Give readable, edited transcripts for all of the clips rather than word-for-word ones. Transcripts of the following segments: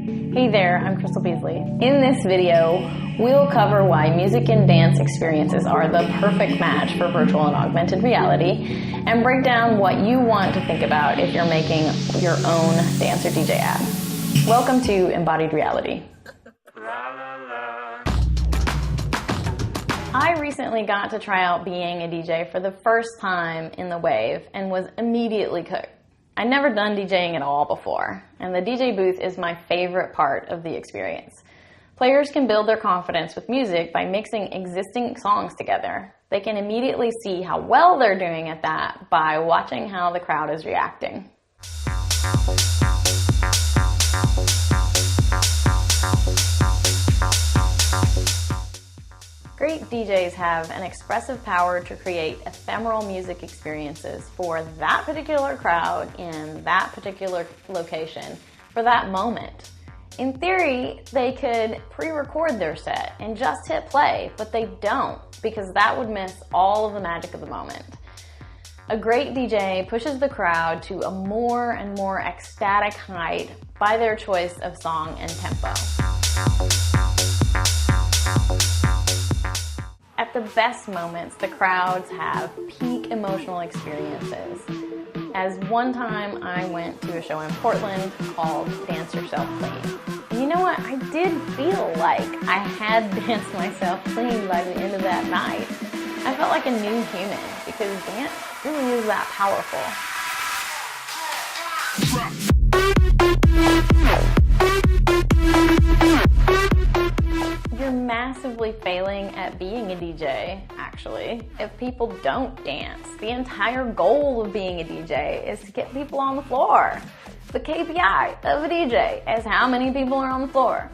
Hey there, I'm Beasley. In this video, we'll cover why music and dance experiences are the perfect match for virtual and augmented reality, and break down what you want to think about if you're making your own dance or DJ app. Welcome to Embodied Reality. I recently got to try out being a DJ for the first time in TheWave and was immediately hooked. I'd never done DJing at all before, and the DJ booth is my favorite part of the experience. Players can build their confidence with music by mixing existing songs together. They can immediately see how well they're doing at that by watching how the crowd is reacting. Great DJs have an expressive power to create ephemeral music experiences for that particular crowd in that particular location for that moment. In theory, they could pre-record their set and just hit play, but they don't because that would miss all of the magic of the moment. A great DJ pushes the crowd to a more and more ecstatic height by their choice of song and tempo. At the best moments, the crowds have peak emotional experiences. As one time I went to a show in Portland called Dance Yourself Clean. And you know what? I did feel like I had danced myself clean by the end of that night. I felt like a new human because dance really is that powerful. You're massively failing at being a DJ, actually, if people don't dance. The entire goal of being a DJ is to get people on the floor. The KPI of a DJ is how many people are on the floor.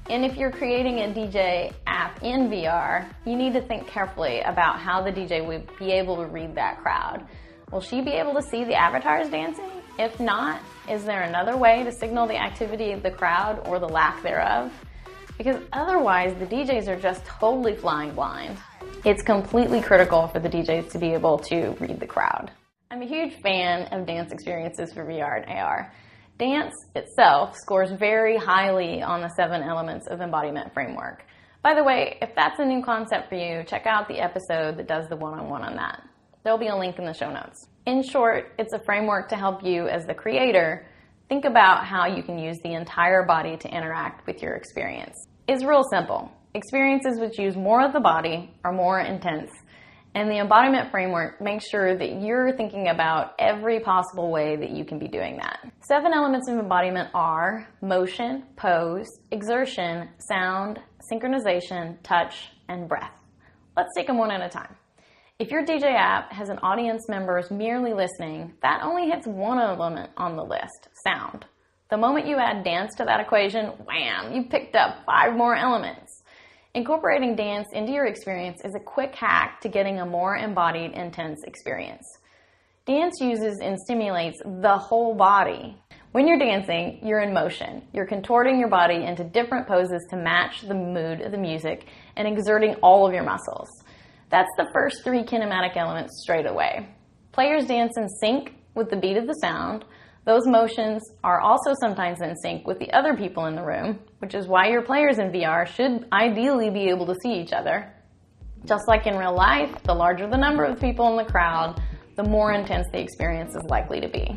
And if you're creating a DJ app in VR, you need to think carefully about how the DJ would be able to read that crowd. Will she be able to see the avatars dancing? If not, is there another way to signal the activity of the crowd or the lack thereof? Because otherwise, the DJs are just totally flying blind. It's completely critical for the DJs to be able to read the crowd. I'm a huge fan of dance experiences for VR and AR. Dance itself scores very highly on the 7 elements of embodiment framework. By the way, if that's a new concept for you, check out the episode that does the one-on-one on that. There'll be a link in the show notes. In short, it's a framework to help you as the creator think about how you can use the entire body to interact with your experience. It's real simple. Experiences which use more of the body are more intense, and the embodiment framework makes sure that you're thinking about every possible way that you can be doing that. 7 elements of embodiment are motion, pose, exertion, sound, synchronization, touch, and breath. Let's take them one at a time. If your DJ app has an audience members merely listening, that only hits one element on the list, sound. The moment you add dance to that equation, wham, you picked up 5 more elements. Incorporating dance into your experience is a quick hack to getting a more embodied, intense experience. Dance uses and stimulates the whole body. When you're dancing, you're in motion. You're contorting your body into different poses to match the mood of the music and exerting all of your muscles. That's the first 3 kinematic elements straight away. Players dance in sync with the beat of the sound. Those motions are also sometimes in sync with the other people in the room, which is why your players in VR should ideally be able to see each other. Just like in real life, the larger the number of people in the crowd, the more intense the experience is likely to be.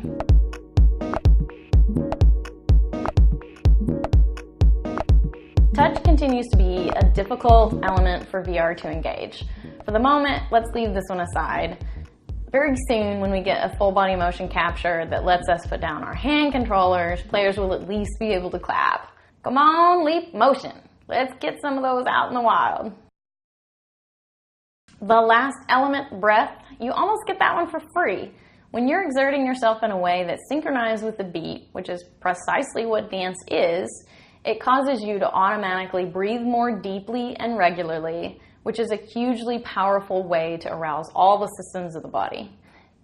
Touch continues to be a difficult element for VR to engage. For the moment, let's leave this one aside. Very soon, when we get a full body motion capture that lets us put down our hand controllers, players will at least be able to clap. Come on, leap motion. Let's get some of those out in the wild. The last element, breath, you almost get that one for free. When you're exerting yourself in a way that's synchronized with the beat, which is precisely what dance is, it causes you to automatically breathe more deeply and regularly, which is a hugely powerful way to arouse all the systems of the body.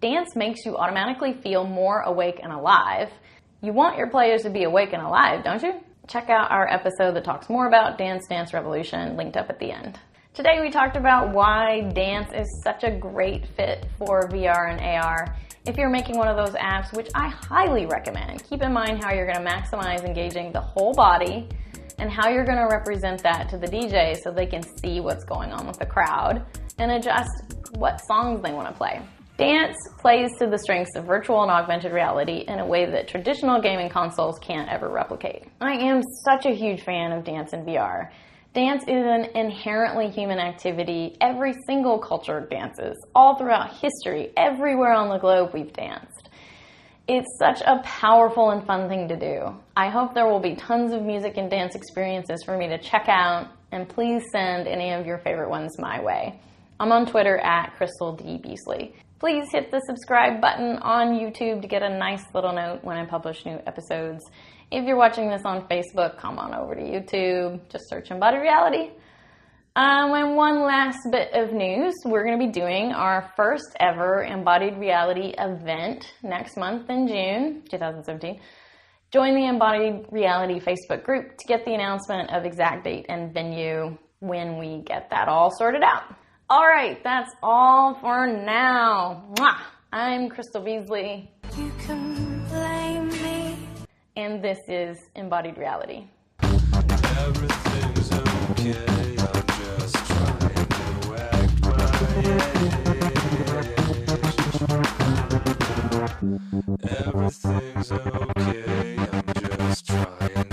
Dance makes you automatically feel more awake and alive. You want your players to be awake and alive, don't you? Check out our episode that talks more about Dance Dance Revolution, linked up at the end. Today we talked about why dance is such a great fit for VR and AR If you're making one of those apps, which I highly recommend, keep in mind how you're going to maximize engaging the whole body and how you're going to represent that to the DJ so they can see what's going on with the crowd and adjust what songs they want to play. Dance plays to the strengths of virtual and augmented reality in a way that traditional gaming consoles can't ever replicate. I am such a huge fan of dance in VR. Dance is an inherently human activity. Every single culture dances. All throughout history, everywhere on the globe we've danced. It's such a powerful and fun thing to do. I hope there will be tons of music and dance experiences for me to check out, and please send any of your favorite ones my way. I'm on Twitter at @CrystalDBeasley. Please hit the subscribe button on YouTube to get a nice little note when I publish new episodes. If you're watching this on Facebook, come on over to YouTube. Just search Embodied Reality. And one last bit of news. We're going to be doing our first ever Embodied Reality event next month in June 2017. Join the Embodied Reality Facebook group to get the announcement of exact date and venue when we get that all sorted out. All right, that's all for now. Mwah! I'm Crystal Beasley. You can blame me. And this is Embodied Reality. Everything's okay, I'm just trying to act my age. Everything's okay, I'm just trying